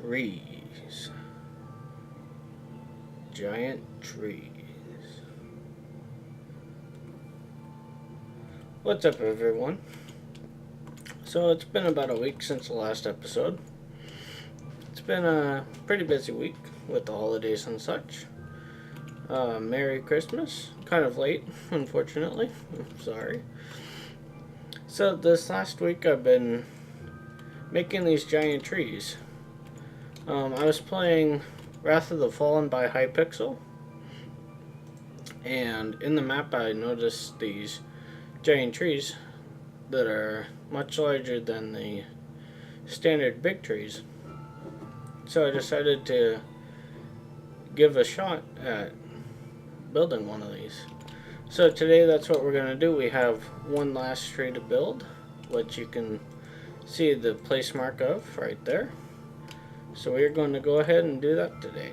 Trees. Giant trees. What's up, everyone? So it's been about a week since the last episode. It's been a pretty busy week with the holidays and such. Merry Christmas. Kind of late, unfortunately. I'm sorry. So this last week I've been making these giant trees. I was playing Wrath of the Fallen by Hypixel, and in the map I noticed these giant trees that are much larger than the standard big trees. So I decided to give a shot at building one of these. So today that's what we're going to do. We have one last tree to build, which you can see the place mark of right there. So we're going to go ahead and do that today.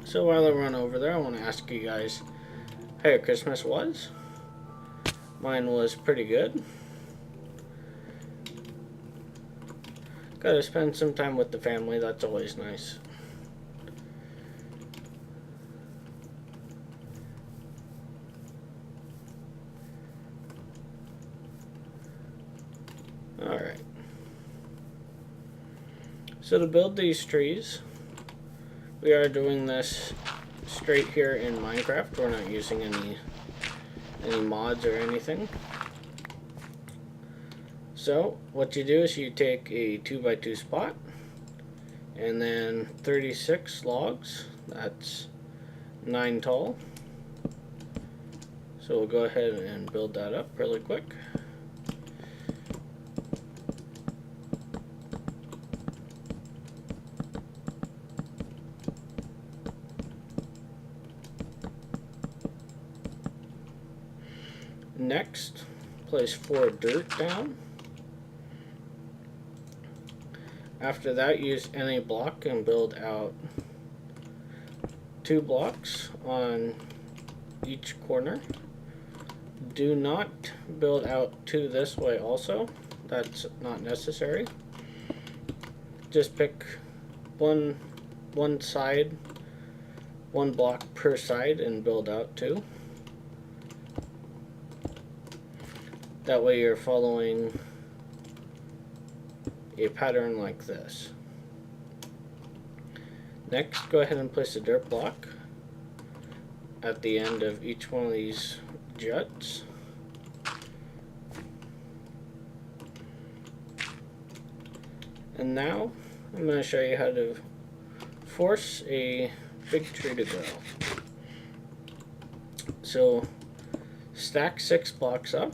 So while I run over there, I want to ask you guys how your Christmas was. Mine was pretty good. Got to spend some time with the family, that's always nice. Alright. So to build these trees, we are doing this straight here in Minecraft. We're not using any mods or anything. So what you do is you take a 2x2 spot and then 36 logs. That's 9 tall. So we'll go ahead and build that up really quick. Next, place 4 dirt down. After that, use any block and build out 2 blocks on each corner. Do not build out 2 this way also. That's not necessary. Just pick one side, 1 block per side, and build out 2. That way you're following a pattern like this. Next, go ahead and place a dirt block at the end of each one of these juts. And now I'm going to show you how to force a big tree to grow. So stack 6 blocks up.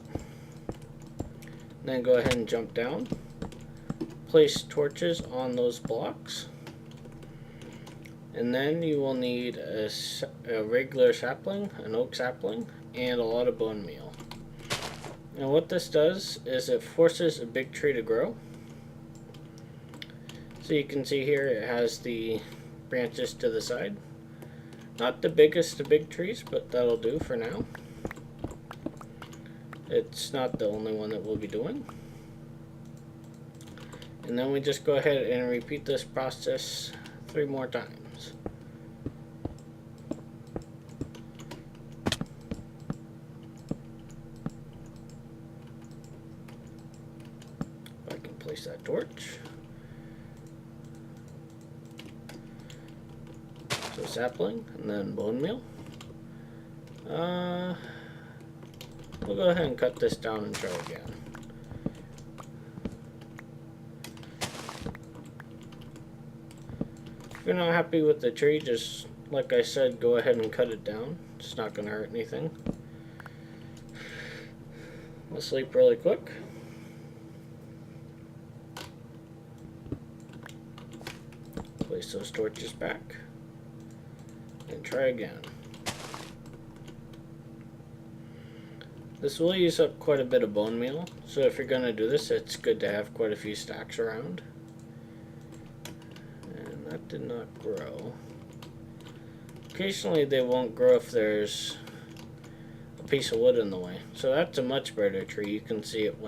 Then go ahead and jump down. Place torches on those blocks. And then you will need a regular sapling, an oak sapling, and a lot of bone meal. And what this does is it forces a big tree to grow. So you can see here it has the branches to the side. Not the biggest of big trees, but that'll do for now. It's not the only one that we'll be doing. And then we just go ahead and repeat this process 3 more times. If I can place that torch. So sapling and then bone meal. We'll go ahead and cut this down and try again. If you're not happy with the tree, just like I said, go ahead and cut it down. It's not going to hurt anything. We'll sleep really quick. Place those torches back and try again. This will use up quite a bit of bone meal, so if you're going to do this, it's good to have quite a few stacks around. And that did not grow. Occasionally they won't grow if there's a piece of wood in the way. So that's a much better tree. You can see it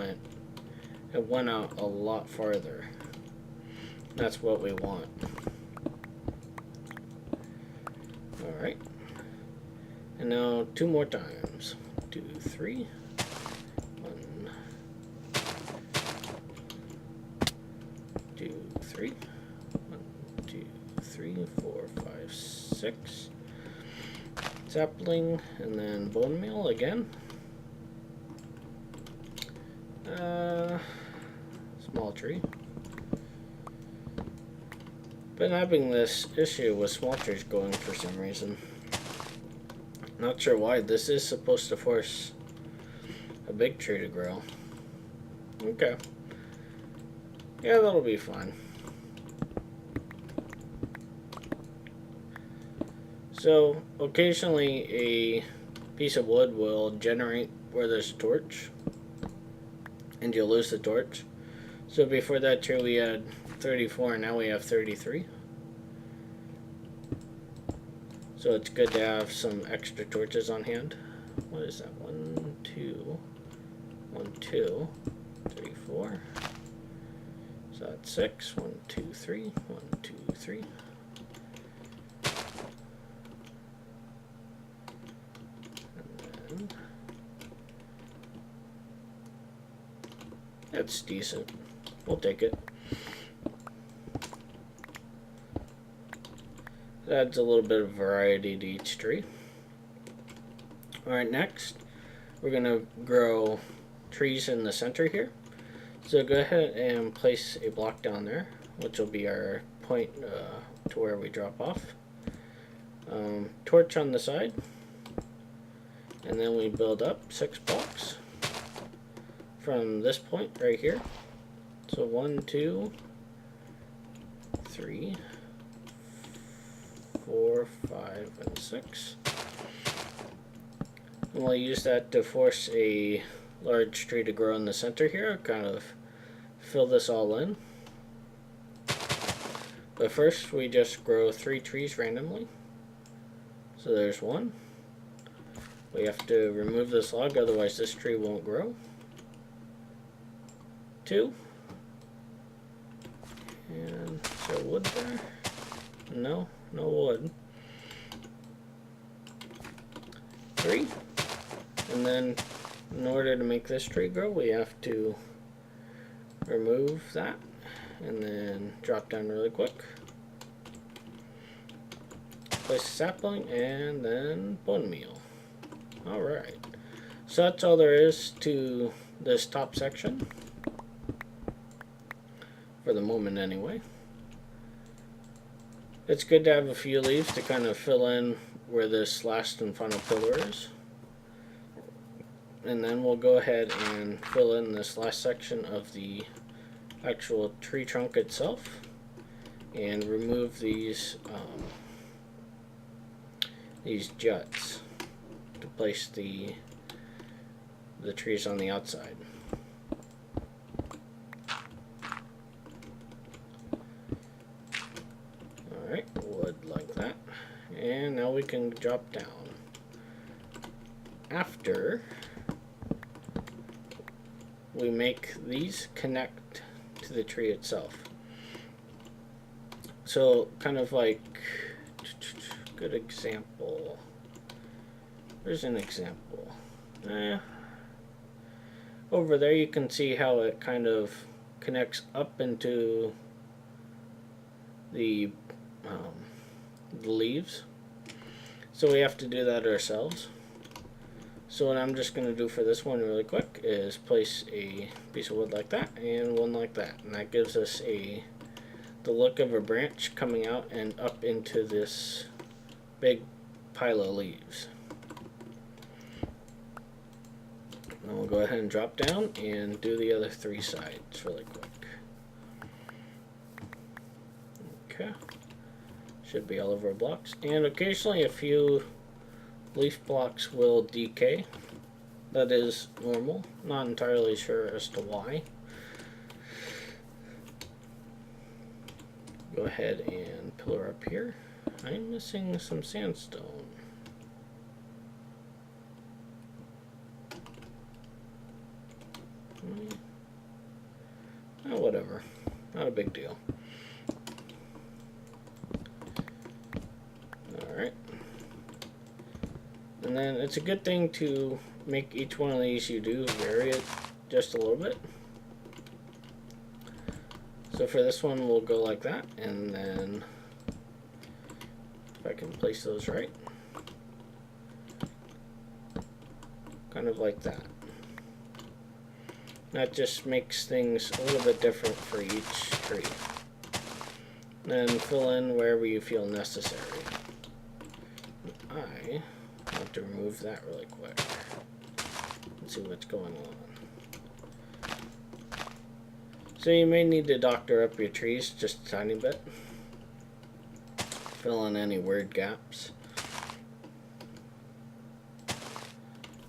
it went out a lot farther. That's what we want. Alright. And now 2 more times. 2, 3. 1, 2, 3. 1, 2, 3, 4, 5, 6. Sapling, and then bone meal again. Small tree. Been having this issue with small trees going for some reason. Not sure why. This is supposed to force a big tree to grow. Okay. Yeah, that'll be fine. So, occasionally a piece of wood will generate where there's a torch, and you'll lose the torch. So before that tree we had 34, and now we have 33. So it's good to have some extra torches on hand. What is that? 1, 2, 1, 2, 3, 4. So that's 6. 1, 2, 3. 1, 2, 3. And then that's decent. We'll take it. It adds a little bit of variety to each tree. Alright, next we're going to grow trees in the center here. So go ahead and place a block down there, which will be our point to where we drop off. Torch on the side. And then we build up 6 blocks from this point right here. So 1, 2, 3, 4, 5, and 6. And we'll use that to force a large tree to grow in the center here, kind of fill this all in. But first we just grow 3 trees randomly. So there's 1. We have to remove this log, otherwise this tree won't grow. 2. And so wood there. No wood. 3. And then in order to make this tree grow, we have to remove that and then drop down really quick. Place a sapling and then bone meal. Alright. So that's all there is to this top section. For the moment anyway. It's good to have a few leaves to kind of fill in where this last and final pillar is. And then we'll go ahead and fill in this last section of the actual tree trunk itself and remove these juts to place the trees on the outside. Alright, wood like that. And now we can drop down. After we make these connect to the tree itself. So kind of like, good example. There's an example. Over there you can see how it kind of connects up into the leaves. So we have to do that ourselves. So what I'm just going to do for this one really quick is place a piece of wood like that and one like that. And that gives us the look of a branch coming out and up into this big pile of leaves. And we'll go ahead and drop down and do the other 3 sides really quick. Okay. Should be all of our blocks. And occasionally a few leaf blocks will decay. That is normal. Not entirely sure as to why. Go ahead and pillar up here. I'm missing some sandstone. Not a big deal. Alright. And then it's a good thing to make each one of these you do vary it just a little bit. So for this one, we'll go like that, and then if I can place those right, kind of like that. That just makes things a little bit different for each tree. Then fill in wherever you feel necessary. I want to remove that really quick and see what's going on. So you may need to doctor up your trees just a tiny bit. Fill in any weird gaps.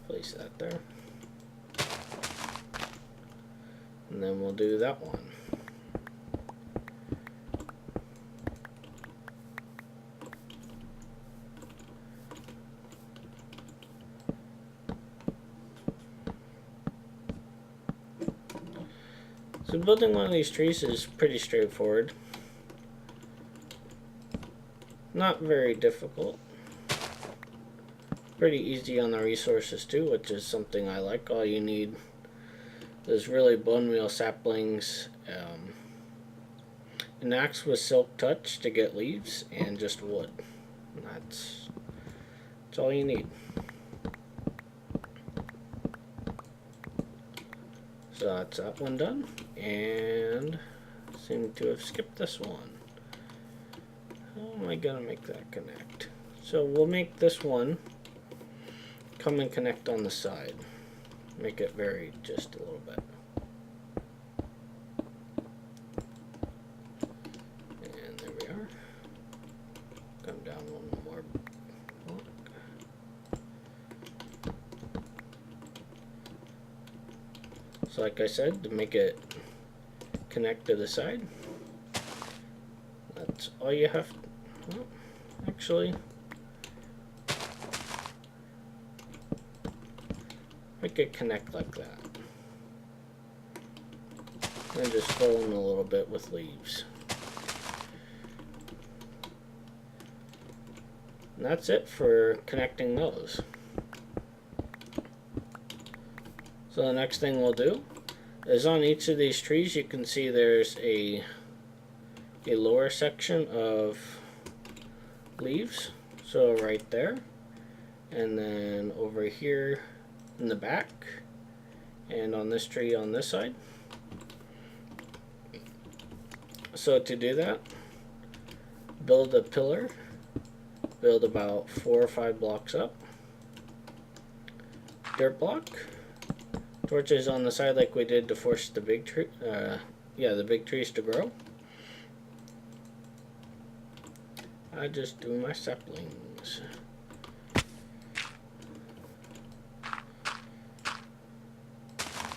Place that there. And then we'll do that one. So building one of these trees is pretty straightforward. Not very difficult. Pretty easy on the resources too, which is something I like. All you need is really bone meal saplings, an axe with silk touch to get leaves, and just wood. And that's all you need. So that's that one done, and seem to have skipped this one. How am I gonna make that connect? So we'll make this one come and connect on the side. Make it vary just a little bit. And there we are. Come down one more block. So like I said, to make it connect to the side, that's all you have to, well, actually, make it connect like that. And just fill in a little bit with leaves. And that's it for connecting those. So the next thing we'll do is on each of these trees you can see there's a lower section of leaves. So right there, and then over here in the back, and on this tree on this side. So to do that, build a pillar, build about 4 or 5 blocks up, dirt block, torches on the side like we did to force the big tree, the big trees to grow. I just do my saplings.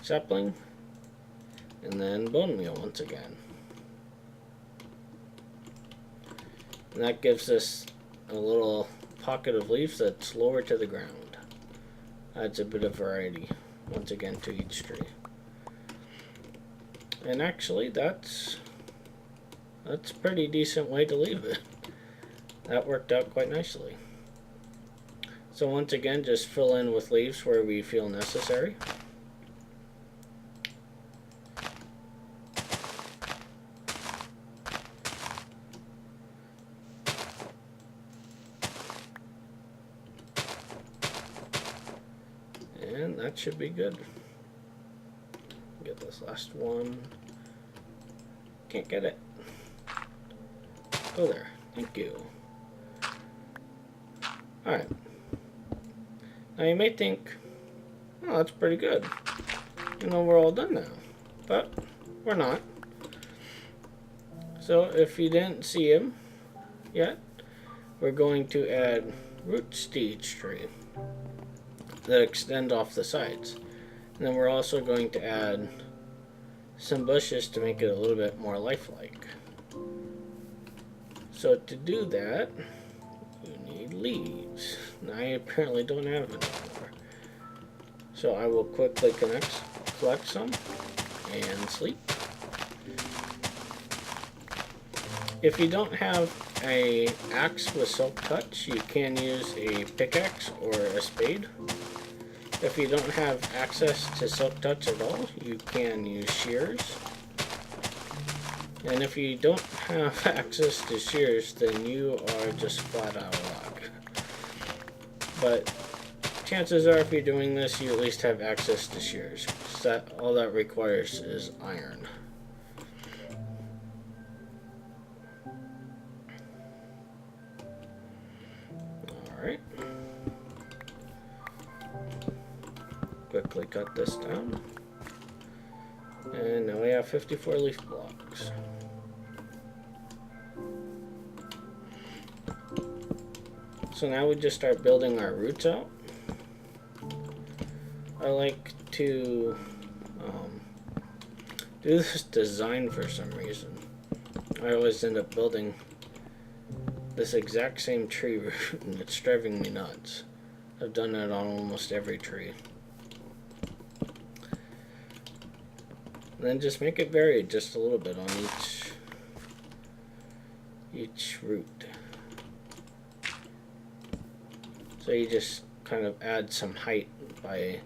Sapling, and then bone meal once again. And that gives us a little pocket of leaves that's lower to the ground. Adds a bit of variety once again to each tree. And actually that's a pretty decent way to leave it. That worked out quite nicely. So once again, just fill in with leaves where we feel necessary. And that should be good. Get this last one. Can't get it. Go there. Thank you. Alright. Now you may think, oh, that's pretty good. You know, we're all done now. But we're not. So if you didn't see him yet, we're going to add roots to each tree that extend off the sides. And then we're also going to add some bushes to make it a little bit more lifelike. So to do that, you need leaves. Now I apparently don't have any anymore. So I will quickly collect some and sleep. If you don't have a axe with silk touch, you can use a pickaxe or a spade. If you don't have access to silk touch at all, you can use shears. And if you don't have access to shears, then you are just flat out of luck. But chances are, if you're doing this, you at least have access to shears. So all that requires is iron. Alright. Quickly cut this down. And now we have 54 leaf blocks. So now we just start building our roots out. I like to do this design for some reason. I always end up building this exact same tree root, and it's driving me nuts. I've done it on almost every tree. And then just make it vary just a little bit on each root. So you just kind of add some height by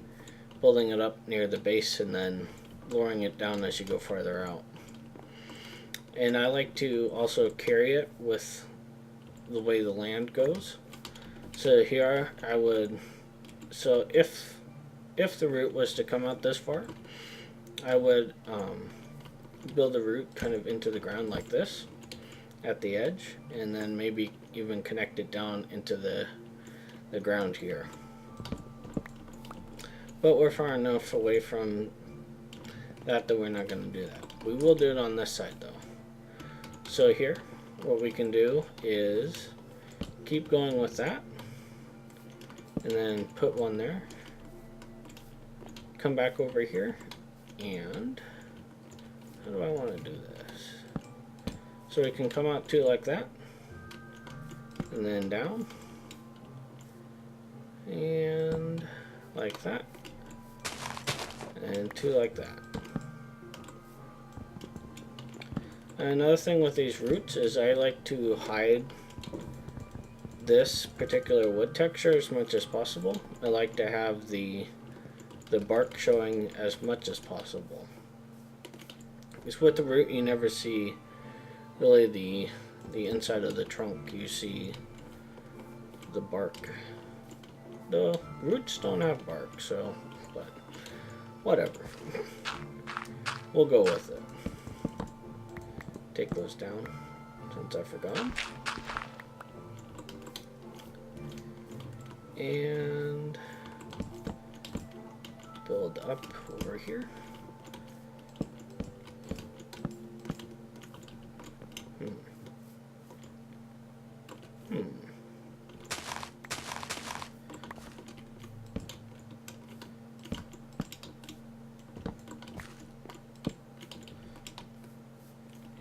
building it up near the base and then lowering it down as you go farther out. And I like to also carry it with the way the land goes. So here I would, so if the root was to come out this far, I would build a root kind of into the ground like this at the edge, and then maybe even connect it down into the ground here. But we're far enough away from that we're not going to do that. We will do it on this side though. So here, what we can do is keep going with that, and then put one there. Come back over here, and how do I want to do this? So we can come out two like that, and then down, and like that, and two like that. Another thing with these roots is I like to hide this particular wood texture as much as possible. I like to have the bark showing as much as possible. Because with the root, you never see really the inside of the trunk. You see the bark. The roots don't have bark, so, but whatever. We'll go with it. Take those down since I forgot them. And build up over here.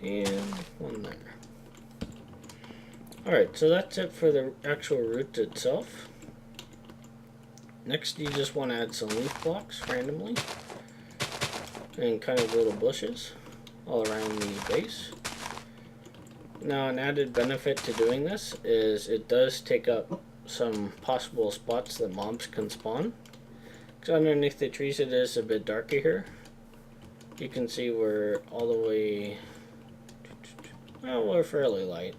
And one there. Alright, so that's it for the actual root itself. Next, you just want to add some leaf blocks randomly and kind of little bushes all around the base. Now, an added benefit to doing this is it does take up some possible spots that mobs can spawn. Because underneath the trees it is a bit darker here. You can see we're all the way, well, we're fairly light.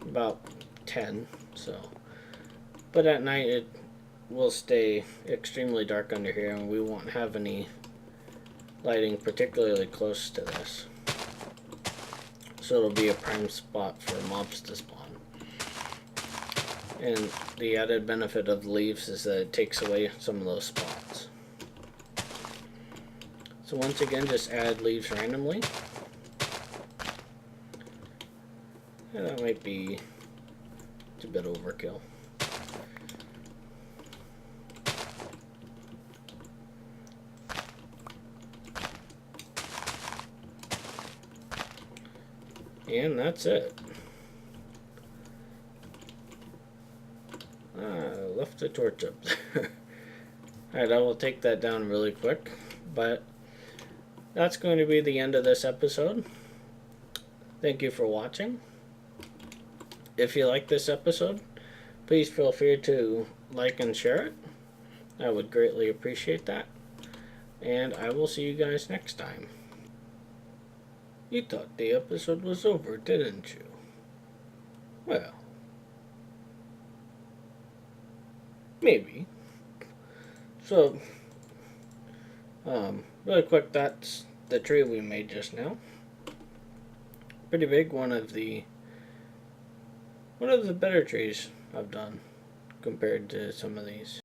About 10, so. But at night it will stay extremely dark under here, and we won't have any lighting particularly close to this. So it'll be a prime spot for mobs to spawn. And the added benefit of the leaves is that it takes away some of those spots. So once again, just add leaves randomly. And that might be a bit overkill. And that's it. I left the torch up there. Alright, I will take that down really quick. But that's going to be the end of this episode. Thank you for watching. If you like this episode, please feel free to like and share it. I would greatly appreciate that. And I will see you guys next time. You thought the episode was over, didn't you? Well, maybe. So, really quick, that's the tree we made just now. Pretty big, one of the better trees I've done compared to some of these.